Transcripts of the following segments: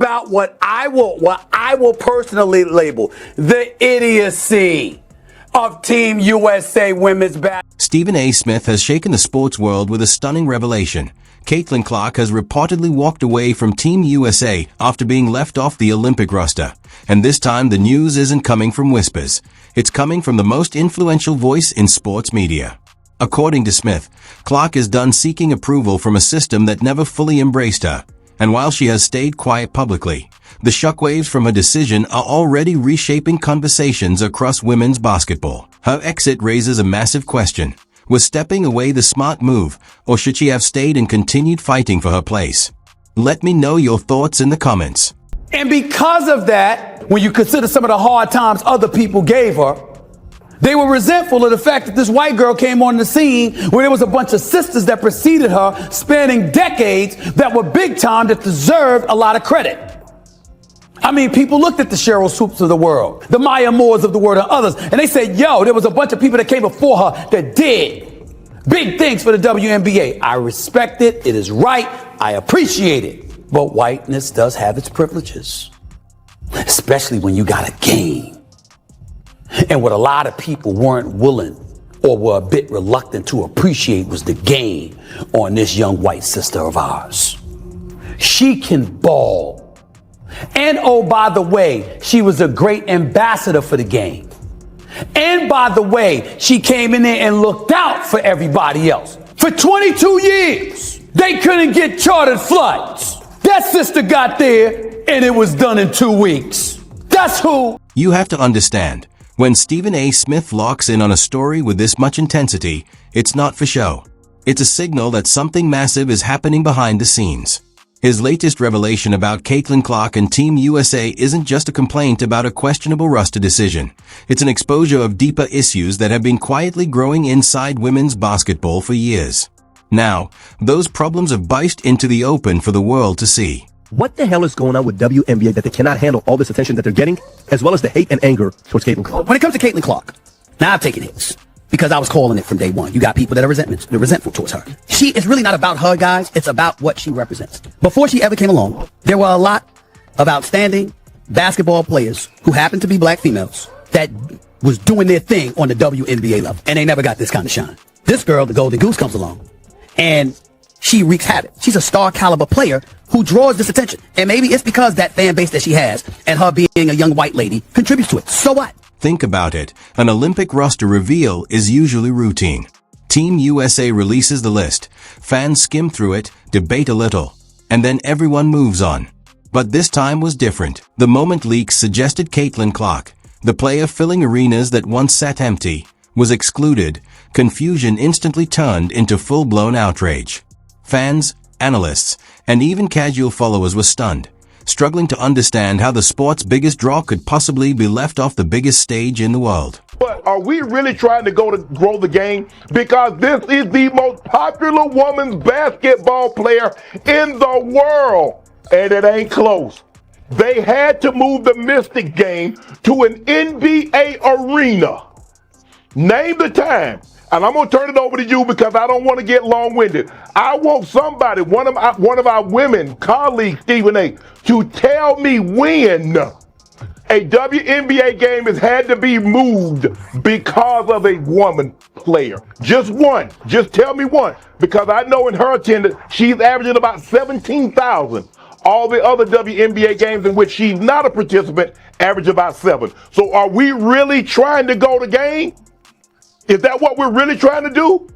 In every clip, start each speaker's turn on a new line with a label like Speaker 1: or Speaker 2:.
Speaker 1: about what I will personally label the idiocy of Team USA women's basketball.
Speaker 2: Stephen A. Smith has shaken the sports world with a stunning revelation. Caitlin Clark has reportedly walked away from Team USA after being left off the Olympic roster. And this time the news isn't coming from whispers. It's coming from the most influential voice in sports media. According to Smith, Clark is done seeking approval from a system that never fully embraced her. And while she has stayed quiet publicly, the shockwaves from her decision are already reshaping conversations across women's basketball. Her exit raises a massive question. Was stepping away the smart move, or should she have stayed and continued fighting for her place? Let me know your thoughts in the comments.
Speaker 1: And because of that, when you consider some of the hard times other people gave her, they were resentful of the fact that this white girl came on the scene where there was a bunch of sisters that preceded her spanning decades that were big time that deserved a lot of credit. I mean, people looked at the Cheryl Swoops of the world, the Maya Moores of the world, and others, and they said, yo, there was a bunch of people that came before her that did big things for the WNBA. I respect it. It is right. I appreciate it. But whiteness does have its privileges, especially when you got a game. And what a lot of people weren't willing or were a bit reluctant to appreciate was the game on this young white sister of ours. She can ball. And oh, by the way, she was a great ambassador for the game. And by the way, she came in there and looked out for everybody else. For 22 years, they couldn't get chartered flights. That sister got there and it was done in 2 weeks. That's who.
Speaker 2: You have to understand, when Stephen A. Smith locks in on a story with this much intensity, it's not for show. It's a signal that something massive is happening behind the scenes. His latest revelation about Caitlin Clark and Team USA isn't just a complaint about a questionable roster decision. It's an exposure of deeper issues that have been quietly growing inside women's basketball for years. Now, those problems have burst into the open for the world to see.
Speaker 3: What the hell is going on with WNBA that they cannot handle all this attention that they're getting, as well as the hate and anger towards Caitlin Clark?
Speaker 4: When it comes to Caitlin Clark, now I've taken hits because I was calling it from day one. You got people that are resentful towards her. It's really not about her, guys. It's about what she represents. Before she ever came along, there were a lot of outstanding basketball players who happened to be black females that was doing their thing on the WNBA level, and they never got this kind of shine. This girl, the Golden Goose, comes along, and she wreaks havoc. She's a star caliber player who draws this attention. And maybe it's because that fan base that she has and her being a young white lady contributes to it. So what?
Speaker 2: Think about it. An Olympic roster reveal is usually routine. Team USA releases the list. Fans skim through it, debate a little, and then everyone moves on. But this time was different. The moment leaks suggested Caitlin Clark, the player filling arenas that once sat empty, was excluded. Confusion instantly turned into full-blown outrage. Fans, analysts, and even casual followers were stunned, struggling to understand how the sport's biggest draw could possibly be left off the biggest stage in the world.
Speaker 5: But are we really trying to grow the game? Because this is the most popular women's basketball player in the world, and it ain't close. They had to move the Mystic game to an NBA arena. Name the time. And I'm going to turn it over to you because I don't want to get long-winded. I want somebody, one of our women colleagues, Stephen A., to tell me when a WNBA game has had to be moved because of a woman player. Just one. Just tell me one. Because I know in her attendance, she's averaging about 17,000. All the other WNBA games in which she's not a participant average about 7. So are we really trying to go the game? Is that what we're really trying to do?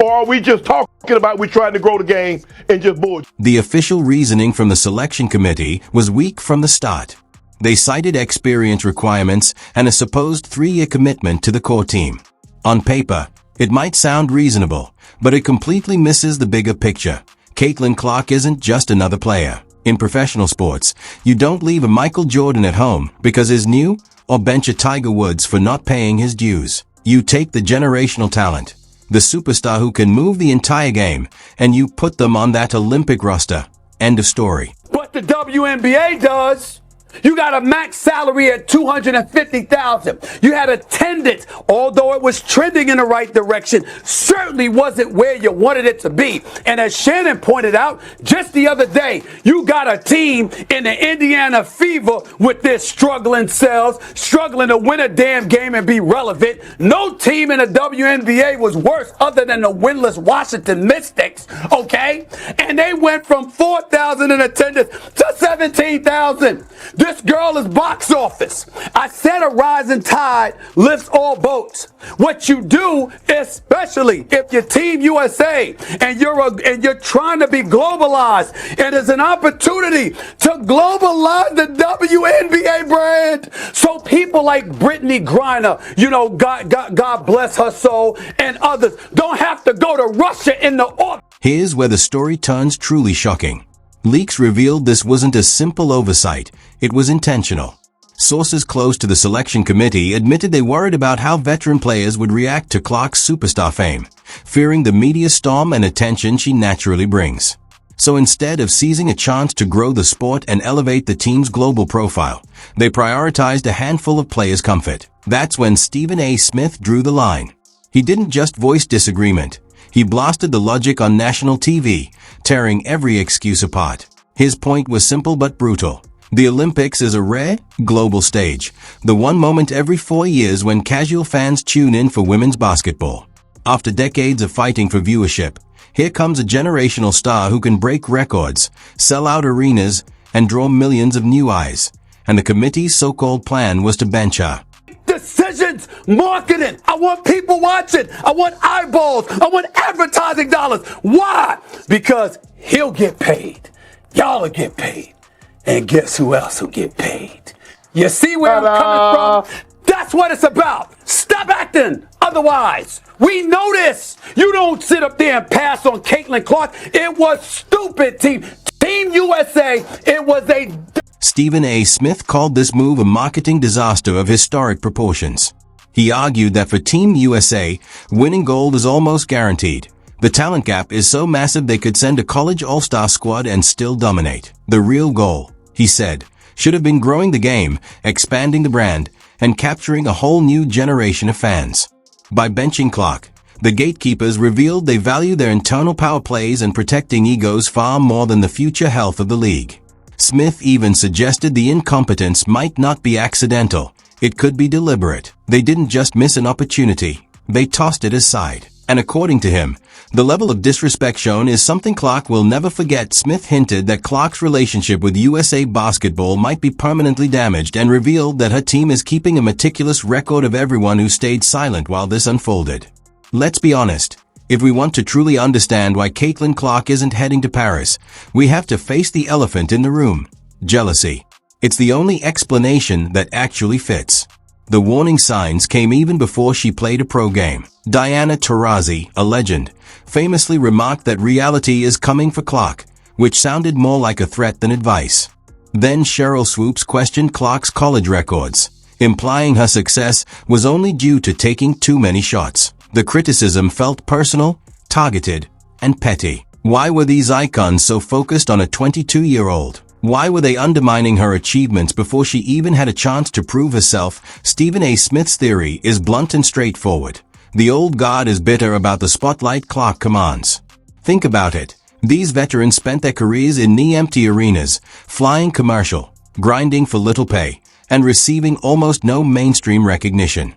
Speaker 5: Or are we just talking about we're trying to grow the game and just bullshit?
Speaker 2: The official reasoning from the selection committee was weak from the start. They cited experience requirements and a supposed 3-year commitment to the core team. On paper, it might sound reasonable, but it completely misses the bigger picture. Caitlin Clark isn't just another player. In professional sports, you don't leave a Michael Jordan at home because he's new or bench a Tiger Woods for not paying his dues. You take the generational talent, the superstar who can move the entire game, and you put them on that Olympic roster. End of story.
Speaker 1: But the WNBA does. You got a max salary at $250,000. You had attendance, although it was trending in the right direction, certainly wasn't where you wanted it to be. And as Shannon pointed out just the other day, you got a team in the Indiana Fever with their struggling selves, struggling to win a damn game and be relevant. No team in the WNBA was worse other than the winless Washington Mystics, okay? And they went from 4,000 in attendance to 17,000. This girl is box office. I said a rising tide lifts all boats. What you do, especially if you're Team USA and you're trying to be globalized, and there's an opportunity to globalize the WNBA brand. So people like Brittany Griner, God bless her soul, and others don't have to go to Russia in the off.
Speaker 2: Here's where the story turns truly shocking. Leaks revealed this wasn't a simple oversight, it was intentional. Sources close to the selection committee admitted they worried about how veteran players would react to Clark's superstar fame, fearing the media storm and attention she naturally brings. So instead of seizing a chance to grow the sport and elevate the team's global profile, they prioritized a handful of players' comfort. That's when Stephen A. Smith drew the line. He didn't just voice disagreement. He blasted the logic on national TV, tearing every excuse apart. His point was simple but brutal. The Olympics is a rare, global stage, the one moment every 4 years when casual fans tune in for women's basketball. After decades of fighting for viewership, here comes a generational star who can break records, sell out arenas, and draw millions of new eyes. And the committee's so-called plan was to bench her.
Speaker 1: Decisions, marketing. I want people watching. I want eyeballs. I want advertising dollars. Why? Because he'll get paid. Y'all will get paid. And guess who else will get paid? You see where I'm coming from? That's what it's about. Stop acting. Otherwise, we know this. You don't sit up there and pass on Caitlin Clark. It was stupid, Team USA. It was a...
Speaker 2: Stephen A. Smith called this move a marketing disaster of historic proportions. He argued that for Team USA, winning gold is almost guaranteed. The talent gap is so massive they could send a college all-star squad and still dominate. The real goal, he said, should have been growing the game, expanding the brand, and capturing a whole new generation of fans. By benching Clark, the gatekeepers revealed they value their internal power plays and protecting egos far more than the future health of the league. Smith even suggested the incompetence might not be accidental. It could be deliberate. They didn't just miss an opportunity. They tossed it aside. And according to him, the level of disrespect shown is something Clark will never forget. Smith hinted that Clark's relationship with USA Basketball might be permanently damaged and revealed that her team is keeping a meticulous record of everyone who stayed silent while this unfolded. Let's be honest. If we want to truly understand why Caitlin Clark isn't heading to Paris, we have to face the elephant in the room: jealousy. It's the only explanation that actually fits. The warning signs came even before she played a pro game. Diana Taurasi, a legend, famously remarked that reality is coming for Clark, which sounded more like a threat than advice. Then Cheryl Swoops questioned Clark's college records, implying her success was only due to taking too many shots. The criticism felt personal, targeted, and petty. Why were these icons so focused on a 22-year-old? Why were they undermining her achievements before she even had a chance to prove herself? Stephen A. Smith's theory is blunt and straightforward. The old guard is bitter about the spotlight Clark commands. Think about it. These veterans spent their careers in knee-empty arenas, flying commercial, grinding for little pay, and receiving almost no mainstream recognition.